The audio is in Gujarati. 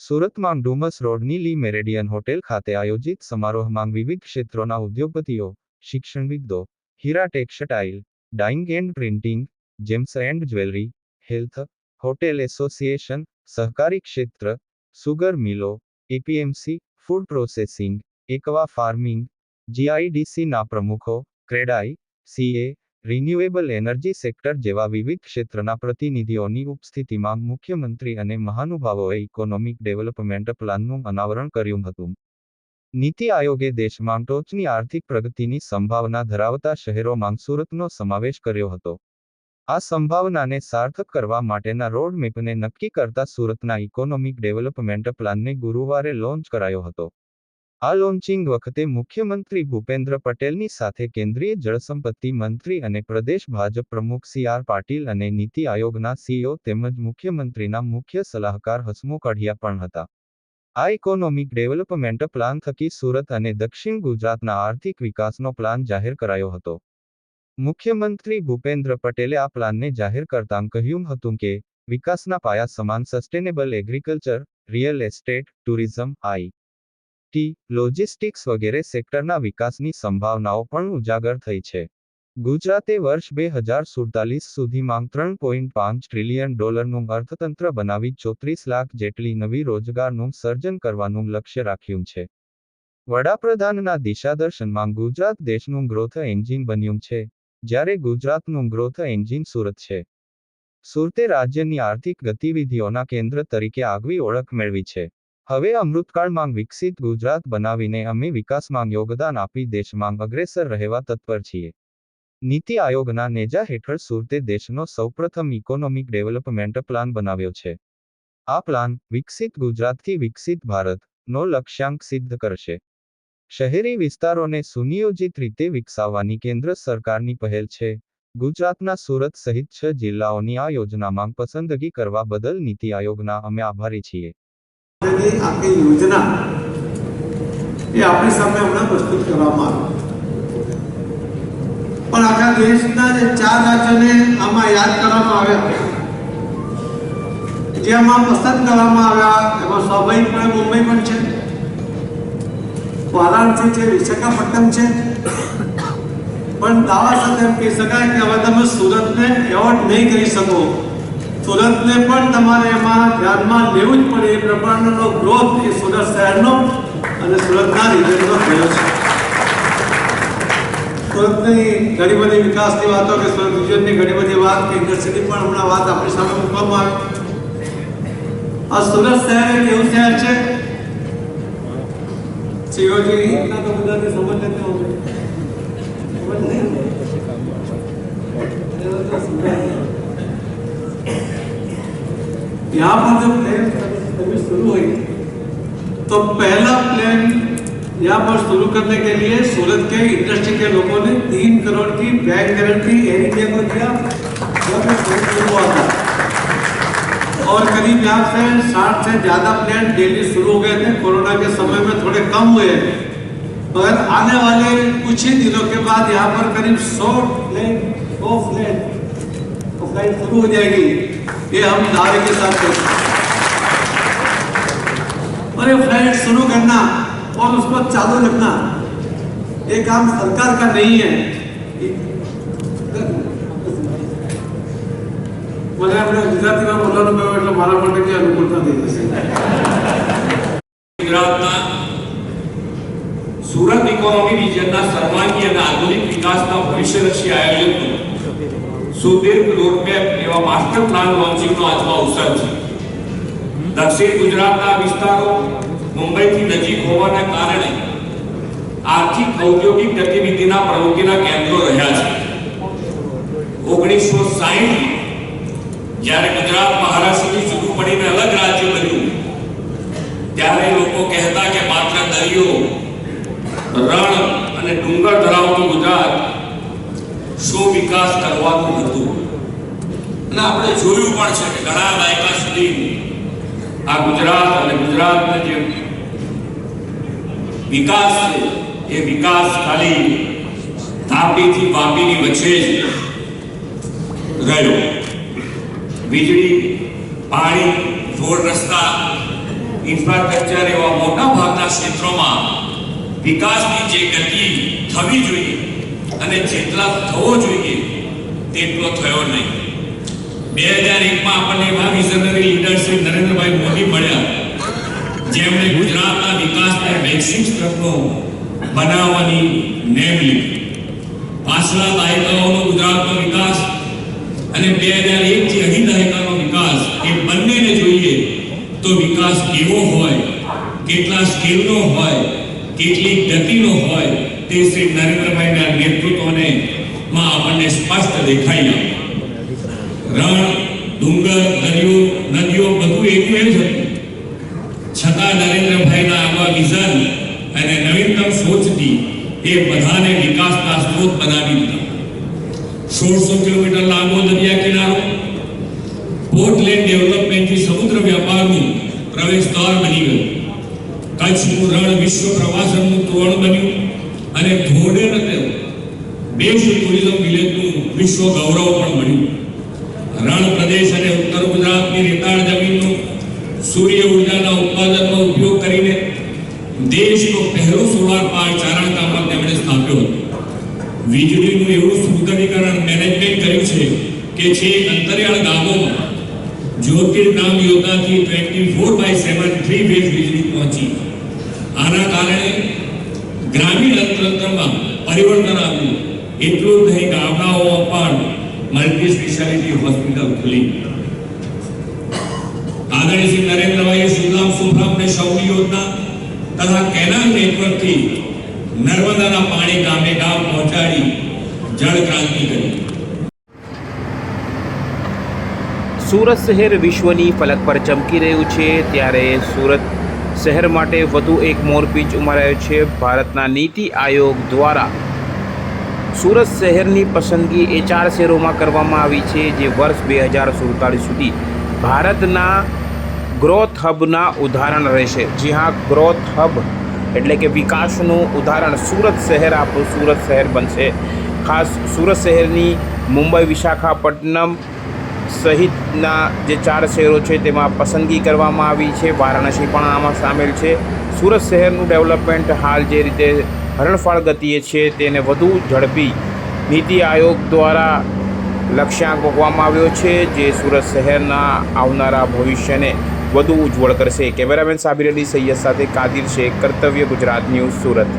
સુરતમાં ડુમસ રોડની લી મેરેડિયન હોટેલ ખાતે આયોજિત સમારોહમાં વિવિધ ક્ષેત્રોના ઉદ્યોગપતિઓ, શિક્ષણવિદો, હીરા textile, dyeing and printing, gems and jewellery, health, hotel association, સહકારી ક્ષેત્ર, સુગર મિલો, APMC, food processing, aqua farming, જીઆઈડીસીના પ્રમુખો, CREDAI, CA, renewable energy sector જેવા વિવિધ ક્ષેત્રના પ્રતિનિધિઓની ઉપસ્થિતિમાં મુખ્યમંત્રી અને મહાનુભાવોએ ઇકોનોમિક ડેવલપમેન્ટ પ્લાનનું અનાવરણ કર્યું હતું. નીતિ આયોગે દેશમાં ટોચની આર્થિક પ્રગતિની સંભાવના ધરાવતા શહેરોમાં સુરતનો સમાવેશ કર્યો હતો. આ સંભાવનાને સાર્થક કરવા માટેના રોડ મેપને નક્કી કરતા સુરતના ઇકોનોમિક ડેવલપમેન્ટ પ્લાનને ગુરુવારે લોન્ચ કરાયો હતો. આ લોન્ચિંગ વખતે મુખ્યમંત્રી ભૂપેન્દ્ર પટેલની સાથે કેન્દ્રીય જળસંપત્તિ મંત્રી અને પ્રદેશ ભાજપ પ્રમુખ સી.આર. પાટીલ અને નીતિ આયોગના સીઈઓ તેમજ મુખ્યમંત્રીના મુખ્ય સલાહકાર હસમુખ અઢિયા પણ હતા. આ ઇકોનોમિક ડેવલપમેન્ટ પ્લાન થકી સુરત અને દક્ષિણ ગુજરાતના આર્થિક વિકાસનો પ્લાન જાહેર કરાયો હતો. મુખ્યમંત્રી ભૂપેન્દ્ર પટેલે આ પ્લાનને જાહેર કરતાં કહ્યું હતું કે વિકાસના પાયા સમાન sustainable agriculture, real estate, tourism, IT, logistics વગેરે સેક્ટરના વિકાસની સંભાવનાઓ પણ ઉજાગર થઈ છે. ગુજરાતે વર્ષ 2047 સુધીમાં $3.5 ટ્રિલિયન અર્થતંત્ર બનાવી 34 લાખ જેટલી નવી રોજગારનું સર્જન કરવાનું લક્ષ્ય રાખ્યું છે. વડાપ્રધાનના દિશાદર્શનમાં ગુજરાત દેશનું ગ્રોથ એન્જિન બન્યું છે, જ્યારે ગુજરાતનું ગ્રોથ એન્જિન સુરત છે. સુરતે રાજ્યની આર્થિક ગતિવિધિઓના કેન્દ્ર તરીકે આગવી ઓળખ મેળવી છે. હવે અમૃતકાળમાં વિકસિત ગુજરાત બનાવીને અમે વિકાસમાં યોગદાન આપી દેશમાં અગ્રેસર રહેવા તત્પર છીએ. નીતિ આયોગના નેજા હેઠળ સુરતે દેશનો સૌપ્રથમ ઇકોનોમિક ડેવલપમેન્ટ પ્લાન બનાવ્યો છે. આ પ્લાન વિકસિત ગુજરાતથી વિકસિત ભારતનો લક્ષ્યાંક સિદ્ધ કરશે. શહેરી વિસ્તારોને સુનિયોજિત રીતે વિકસાવવાની કેન્દ્ર સરકારની પહેલ છે. ગુજરાતના સુરત સહિત 6 જિલ્લાઓની આ યોજનામાં પસંદગી કરવા બદલ નીતિ આયોગના અમે આભારી છીએ. આખી યોજના એ આપણી સામે હમણાં પ્રસ્તુત કરવામાં આવી, પણ આખા દેશના જે 4 રાજ્યોને આમાં યાદ કરવામાં આવ્યા, જેમાં પસંદ કરવામાં આવ્યા એમાં સ્વાભાવિકપણે મુંબઈ પણ છે, વારાણસી છે, વિશાખાપટ્ટનમ છે, પણ દાવા સાથે એમ કહી શકાય કે હવે તમે સુરતને એવોર્ડ નહીં કરી શકો. સુરતને પણ તમારે એમાં ધ્યાનમાં લેવું જ પડે. એ પ્રમાણનો ગ્રોથ એ સુરત શહેરનો અને સુરતના રિજનનો થયો છે. સુરતની ઘણી બધી વિકાસની વાતો કે સુરત રિજનની ઘણી બધી વાત કે ઇન્ડસ્ટ્રીની પણ હમણાં વાત આપણી સામે મૂકવામાં આવી. આ સુરત શહેર એક એવું શહેર છે, સીઓજી ના તો બધાને સમજ નથી હોતી. यहाँ पर जब प्लेन सर्विस शुरू हुई तो पहला प्लेन यहाँ पर शुरू करने के लिए सूरत के इंडस्ट्री के लोगों ने 3 करोड़ की बैंक गारंटी एयर इंडिया को दिया जब शुरू हुआ था, और करीब यहाँ से 60 से ज़्यादा प्लेन डेली शुरू हो गए थे. कोरोना के समय में थोड़े कम हुए, मगर आने वाले कुछ ही दिनों के बाद यहाँ पर करीब 100 फ्लाइट शुरू हो जाएगी. ये हम दावे के साथ करते हैं. और ये फ्लाइट शुरू करना और उसको चालू रखना ये काम सरकार का नहीं है. મને આપણે ગુજરાતીમાં બોલવાનું કહ્યું એટલે મારા માટે બી અનુકૂળતા થઈ જશે. ગુજરાતના સુરત ઇકોનોમી રિજનના સર્વાંગી અને આધુનિક વિકાસના ભવિષ્યલક્ષી આયોજનનું સુદીર્ઘ રોડમેપ એવા માસ્ટર પ્લાન લોન્ચિંગનો આજનો અવસર છે. દક્ષિણ ગુજરાતના વિસ્તારો મુંબઈથી નજીક હોવાના કારણે આર્થિક ઔદ્યોગિક ગતિવિધિના પ્રવૃત્તિના કેન્દ્રો રહ્યા છે. 1960 જ્યારે ગુજરાત મહારાષ્ટ્રથી જુદું પડીને અલગ રાજ્ય બન્યું ત્યારે લોકો કહેતા કે માત્ર દરિયો, રણ અને ડુંગર ધરાવતું ગુજરાત શું વિકાસ કરવાનું હતું. અને આપણે જોયું પણ છે કે ઘણા દાયકા સુધી આ ગુજરાત અને ગુજરાતનો જે વિકાસ છે એ વિકાસ ખાલી તાપીથી વાપીની વચ્ચે જ રહ્યો. વીજળી, પાણી, રોડ રસ્તા ઇન્ફ્રાસ્ટ્રક્ચર એવા મોટા ભાગના ક્ષેત્રોમાં વિકાસની જે ગતિ થવી જોઈએ અને જેટલા થવો જોઈએ તેટલો થયો નહીં. 2001માં આપણને એવા વિઝનરી લીડરશિપ નરેન્દ્રભાઈ મોદી મળ્યા જેમણે ગુજરાતના વિકાસને વૈશ્વિક સ્તરનો બનાવવાની નેમ લીધી. પાછલા દાયકાઓનો ગુજરાતનો વિકાસ અને 2001 થી અહીં દાયકાનો વિકાસ એ બંનેને જોઈએ તો વિકાસ કેવો હોય, કેટલા સ્કેલનો હોય, કેટલી ગતિનો હોય તે શ્રી નરેન્દ્રભાઈના નેતૃત્વને માં આપણને સ્પષ્ટ દેખાઈ આવે. રણ, ડુંગર, દરિયો, નદીઓ બધું એકું જ હતું, છતાં નરેન્દ્રભાઈના આવા વિઝન અને નવીનતમ સોચથી એ બધાને વિકાસના સ્ત્રોત બનાવી દીધા. 1600 કિલોમીટર લાંબો દરિયા કિનારો, પોર્ટલેન્ડ ડેવલપમેન્ટથી સમુદ્ર વ્યાપારનું પ્રવેશ દ્વાર બની ગયું. કચ્છનું રણ વિશ્વ પ્રવાસનનું તોરણ બન્યું અને ધોરડે નદે બેસ્ટ ટુરિઝમ વિલેજનું વિશ્વ ગૌરવ પણ મળ્યું. રણ પ્રદેશ અને ઉત્તર ગુજરાતની રેતાળ જમીનનો સૂર્ય ઉર્જાના ઉત્પાદનનો ઉપયોગ કરીને દેશનો પહેલો સોલાર પાર્ક ચારણકામમાં તેમણે સ્થાપ્યો હતો. વીજળીનું એવું સુદૃઢીકરણ મેનેજમેન્ટ કર્યું છે કે છેક અંતરિયાળ ગામોમાં જ્યોતિર્નામ યોજનાથી 24/7 3 ફેઝ વીજળી પહોંચી. આના કારણે ગ્રામીણ અર્થતંત્રમાં પરિવર્તન આવ્યું. એટલું જ નહીં, ગામડાઓમાં પણ મલ્ટી સ્પેશિયાલિટી હોસ્પિટલ ખુલી. આદરણીય શ્રી નરેન્દ્રભાઈએ સુજલામ સુફલામ ને સૌની યોજના તથા કેનાલ નેટવર્કથી નર્મદાના પાણી ગામે ગામ પહોંચાડી જળ ક્રાંતિ કરી. સુરત શહેર વિશ્વની ફલક પર ચમકી રહ્યું છે, ત્યારે સુરત શહેર માટે વધુ એક મોરપીંચ ઉમેરાયો છે. ભારતના નીતિ આયોગ દ્વારા સુરત શહેરની પસંદગી એ 4 શહેરોમાં કરવામાં આવી છે, જે વર્ષ 2047 સુધી ભારતના ગ્રોથ હબના ઉદાહરણ રહેશે. જી હા, ગ્રોથ હબ એટલે કે વિકાસનું ઉદાહરણ સુરત શહેર, આપણું સુરત શહેર બનશે. ખાસ સુરત શહેરની મુંબઈ, વિશાખાપટ્ટનમ સહિતના જે 4 શહેરો છે તેમાં પસંદગી કરવામાં આવી છે. વારાણસી પણ આમાં સામેલ છે. સુરત શહેરનું ડેવલપમેન્ટ હાલ જે રીતે હરણફાળ ગતિએ છે તેને વધુ ઝડપી નીતિ આયોગ દ્વારા લક્ષ્યાંક મૂકવામાં આવ્યો છે, જે સુરત શહેરના આવનારા ભવિષ્યને વધુ ઉજ્જવળ કરશે. કેમેરામેન સાબિર અલી સૈયદ સાથે કાદિર શેખ, કર્તવ્ય ગુજરાત ન્યૂઝ, સુરત.